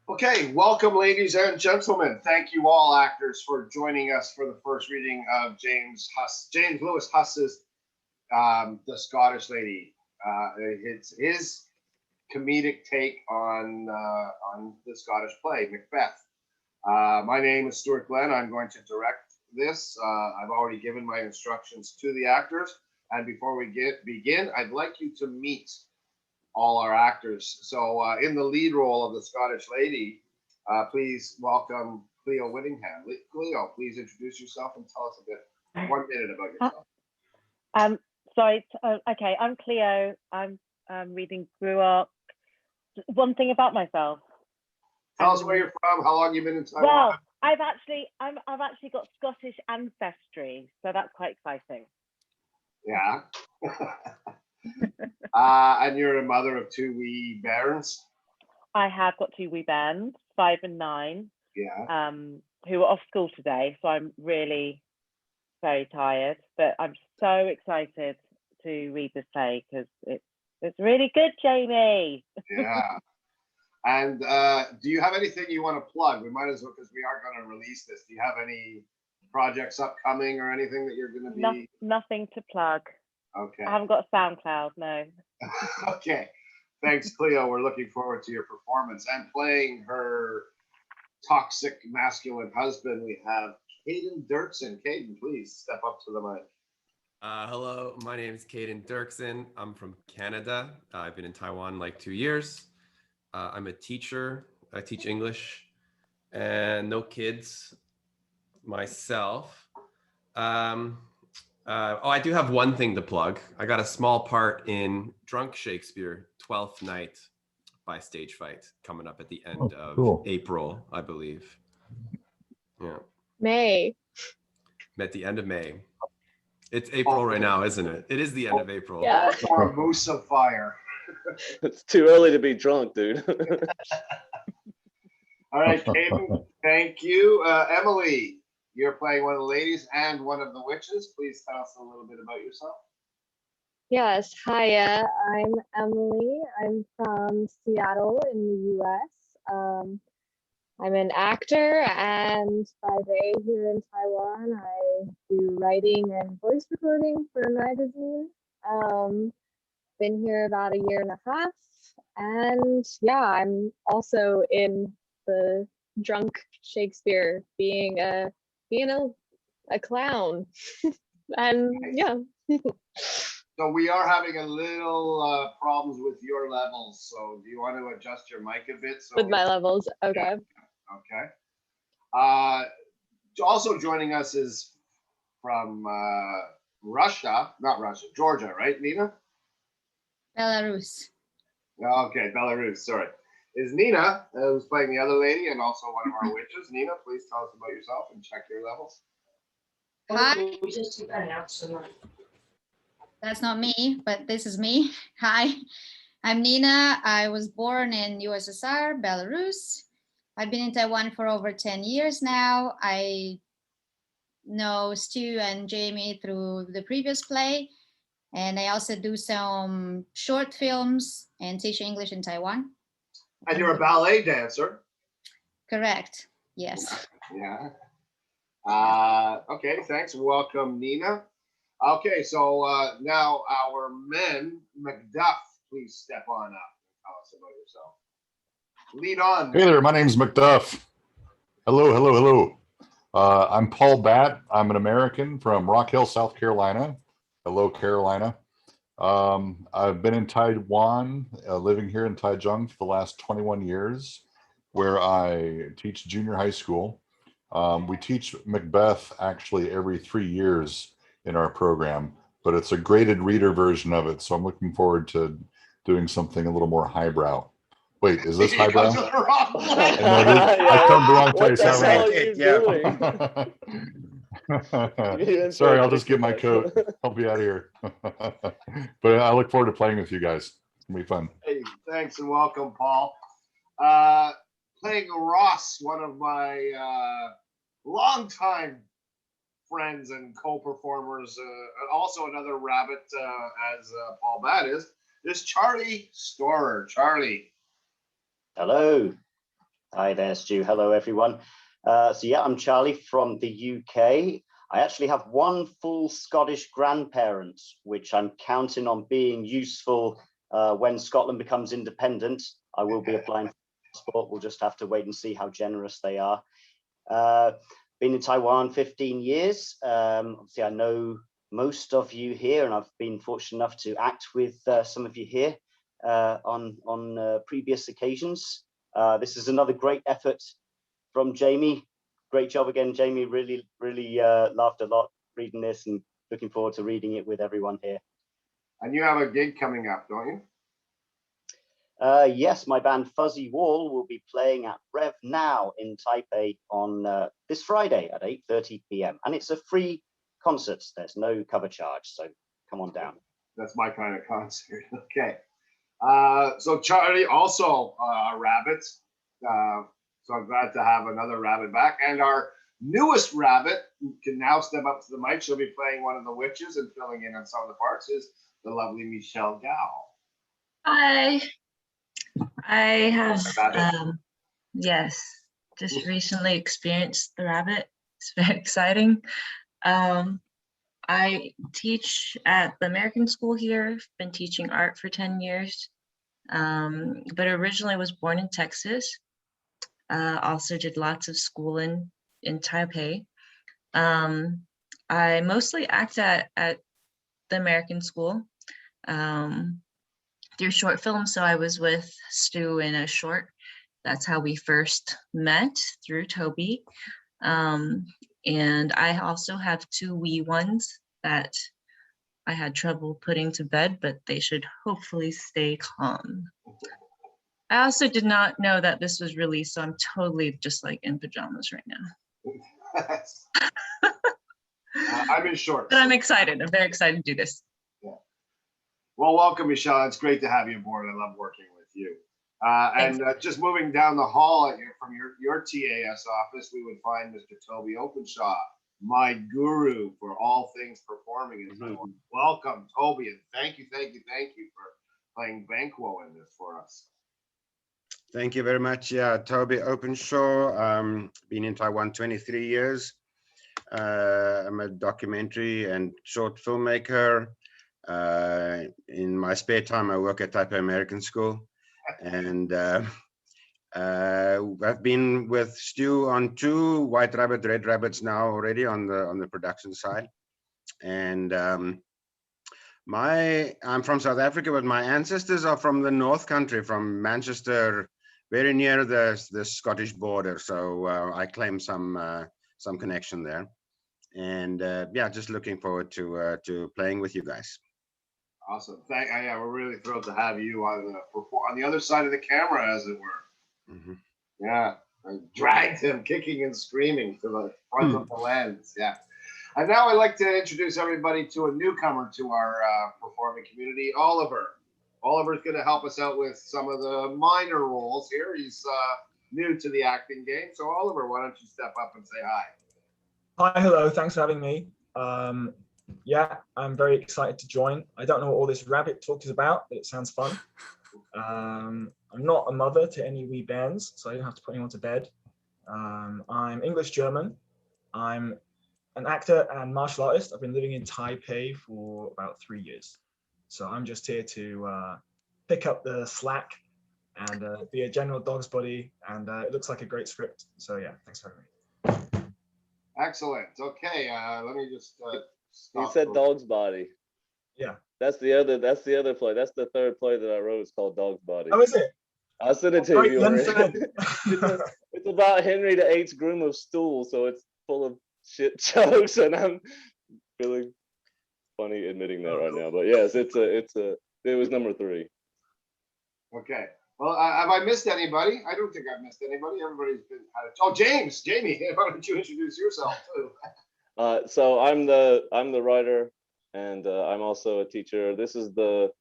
Okay, welcome, ladies and gentlemen. Thank you all actors for joining us for the first reading of James Lewis Huss's The Scottish Lady. It's his comedic take on the Scottish play, Macbeth. My name is Stewart Glen. I'm going to direct this. I've already given my instructions to the actors. And before we begin, I'd like you to meet all our actors. So in the lead role of the Scottish Lady, please welcome Cleo Whittingham. Cleo, please introduce yourself and tell us a bit, 1 minute about yourself. Okay, I'm Cleo. I'm reading Grew Up. One thing about myself. Tell us where you're from, how long you've been in Taiwan. Well, I've actually got Scottish ancestry, so that's quite exciting. Yeah. And you're a mother of two wee bairns. I have got two wee bairns, 5 and 9. Yeah. Who are off school today, so I'm really very tired. But I'm so excited to read this play because it's really good, Jamie. Yeah. And do you have anything you want to plug? We might as well, because we are going to release this. Do you have any projects upcoming or anything that you're going to be? Nothing to plug. Okay. I haven't got a SoundCloud, no. Okay. Thanks, Cleo. We're looking forward to your performance. And playing her toxic masculine husband, we have Kaden Derrksen. Kaden, please step up to the mic. Hello, my name is Kaden Derrksen. I'm from Canada. I've been in Taiwan like 2 years. I'm a teacher. I teach English and no kids myself. I do have one thing to plug. I got a small part in Drunk Shakespeare, 12th Night by Stage Fight, coming up at the end of April, I believe. Yeah. May. At the end of May. It's April right now, isn't it? It is the end of April. Yeah. For a moose of fire. It's too early to be drunk, dude. All right, Kaden, thank you. Emily, you're playing one of the ladies and one of the witches. Please tell us a little bit about yourself. Yes, hiya. I'm Emily. I'm from Seattle in the US. I'm an actor, and by day here in Taiwan, I do writing and voice recording for a magazine. Been here about 1.5 years, and yeah, I'm also in the Drunk Shakespeare, being a clown, and yeah. So we are having a little problems with your levels. So do you want to adjust your mic a bit? With my levels, okay. Okay. Also joining us is from Georgia, right, Nina? Belarus. Okay, Belarus, sorry. Is Nina, who's playing the other lady and also one of our witches. Nina, please tell us about yourself and check your levels. Hi. That's not me, but this is me. Hi, I'm Nina. I was born in USSR, Belarus. I've been in Taiwan for over 10 years now. I know Stu and Jamie through the previous play. And I also do some short films and teach English in Taiwan. And you're a ballet dancer. Correct, yes. Yeah. Okay, thanks. Welcome, Nina. Okay, so now our men, Macduff, please step on up and tell us about yourself. Lead on. Hey there, my name's Macduff. Hello. I'm Paul Batt. I'm an American from Rock Hill, South Carolina. Hello, Carolina. I've been in Taiwan, living here in Taichung for the last 21 years, where I teach junior high school. We teach Macbeth actually every 3 years in our program, but it's a graded reader version of it. So I'm looking forward to doing something a little more highbrow. Wait, is this highbrow? I come to the wrong place. What the hell are you doing? Sorry, I'll just get my coat. I'll be out of here. But I look forward to playing with you guys. It'll be fun. Hey, thanks and welcome, Paul. Playing Ross, one of my longtime friends and co-performers, and also another rabbit, as Paul Batt is Charlie Storer. Charlie. Hello. Hi there, Stu. Hello, everyone. So yeah, I'm Charlie from the UK. I actually have one full Scottish grandparent, which I'm counting on being useful when Scotland becomes independent. I will be applying for passport. We'll just have to wait and see how generous they are. Been in Taiwan 15 years. Obviously, I know most of you here, and I've been fortunate enough to act with some of you here on previous occasions. This is another great effort from Jamie. Great job again, Jamie. Really laughed a lot reading this and looking forward to reading it with everyone here. And you have a gig coming up, don't you? Yes, my band Fuzzy Wall will be playing at Rev Now in Taipei on this Friday at 8:30 p.m. And it's a free concert. There's no cover charge, so come on down. That's my kind of concert. Okay. So Charlie, also a rabbit. So I'm glad to have another rabbit back. And our newest rabbit, who can now step up to the mic, she'll be playing one of the witches and filling in on some of the parts, is the lovely Michelle Gao. Hi. I have, yes, just recently experienced the rabbit. It's very exciting. I teach at the American school here. Been teaching art for 10 years, but originally was born in Texas. Also did lots of schooling in Taipei. I mostly act at the American school through short films. So I was with Stu in a short. That's how we first met, through Toby. And I also have 2 wee ones that I had trouble putting to bed, but they should hopefully stay calm. I also did not know that this was released, so I'm totally just like in pajamas right now. I'm in shorts. But I'm excited. I'm very excited to do this. Yeah. Well, welcome, Michelle. It's great to have you aboard. I love working with you. And just moving down the hall from your TAS office, we would find Mr. Toby Openshaw, my guru for all things performing in Taiwan. Welcome, Toby, and thank you for playing Banquo in this for us. Thank you very much. Yeah, Toby Openshaw, been in Taiwan 23 years. I'm a documentary and short filmmaker. In my spare time, I work at Taipei American School. And I've been with Stu on 2 White Rabbit, Red Rabbits now already on the production side. And I'm from South Africa, but my ancestors are from the North Country, from Manchester, very near the Scottish border. So I claim some connection there. And yeah, just looking forward to playing with you guys. Awesome. Yeah, we're really thrilled to have you on the other side of the camera, as it were. Mm-hmm. Yeah, I dragged him kicking and screaming to the front of the lens. Yeah. And now I'd like to introduce everybody to a newcomer to our performing community, Oliver. Oliver's going to help us out with some of the minor roles here. He's new to the acting game. So Oliver, why don't you step up and say hi? Hi, hello, thanks for having me. Yeah, I'm very excited to join. I don't know what all this rabbit talk is about, but it sounds fun. I'm not a mother to any wee bands, so I don't have to put anyone to bed. I'm English German. I'm an actor and martial artist. I've been living in Taipei for about 3 years. So I'm just here to pick up the slack and be a general dog's buddy. And it looks like a great script. So yeah, thanks for having me. Excellent. Okay, let me just He said dog's body. Yeah. That's the other play. That's the 3rd play that I wrote. It's called Dog's Body. Oh, is it? I'll send it to you. It's about Henry VIII's groom of stool, so it's full of shit jokes, and I'm feeling funny admitting that right now. But yes, it was number 3. Okay. Well, have I missed anybody? I don't think I've missed anybody. Everybody's been had it. Oh, Jamie, why don't you introduce yourself too? So I'm the writer, and I'm also a teacher. This is the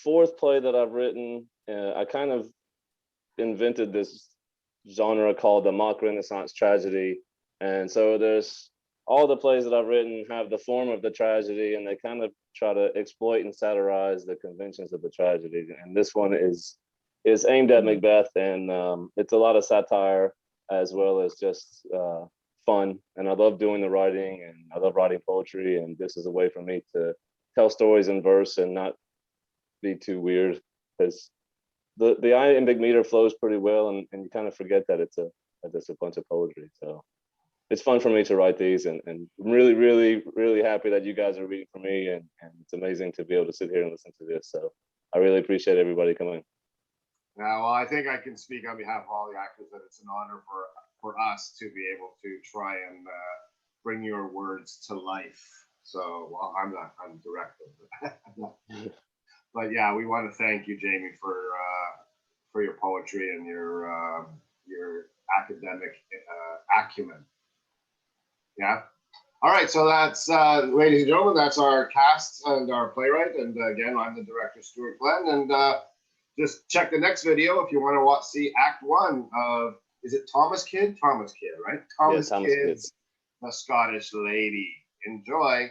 4th play that I've written. I kind of invented this genre called the mock Renaissance tragedy, and so there's all the plays that I've written have the form of the tragedy, and they kind of try to exploit and satirize the conventions of the tragedy. And this one is is aimed at Macbeth, and it's a lot of satire as well as just fun. And I love doing the writing, and I love writing poetry, and this is a way for me to tell stories in verse and not be too weird, because the iambic meter flows pretty well, and you kind of forget that it's a bunch of poetry. So it's fun for me to write these, and I'm really, really, really happy that you guys are reading for me, and it's amazing to be able to sit here and listen to this. So I really appreciate everybody coming. Well, I think I can speak on behalf of all the actors that it's an honor for us to be able to try and bring your words to life. So, well, I'm director, but yeah, we want to thank you, Jamie, for your poetry and your academic acumen. Yeah. All right. So that's, ladies and gentlemen, that's our cast and our playwright. And again, I'm the director, Stewart Glen. And just check the next video if you want to see Act 1 of, is it Thomas Kidd? Thomas Kidd, right? Thomas Kidd's The Scottish Lady. Enjoy.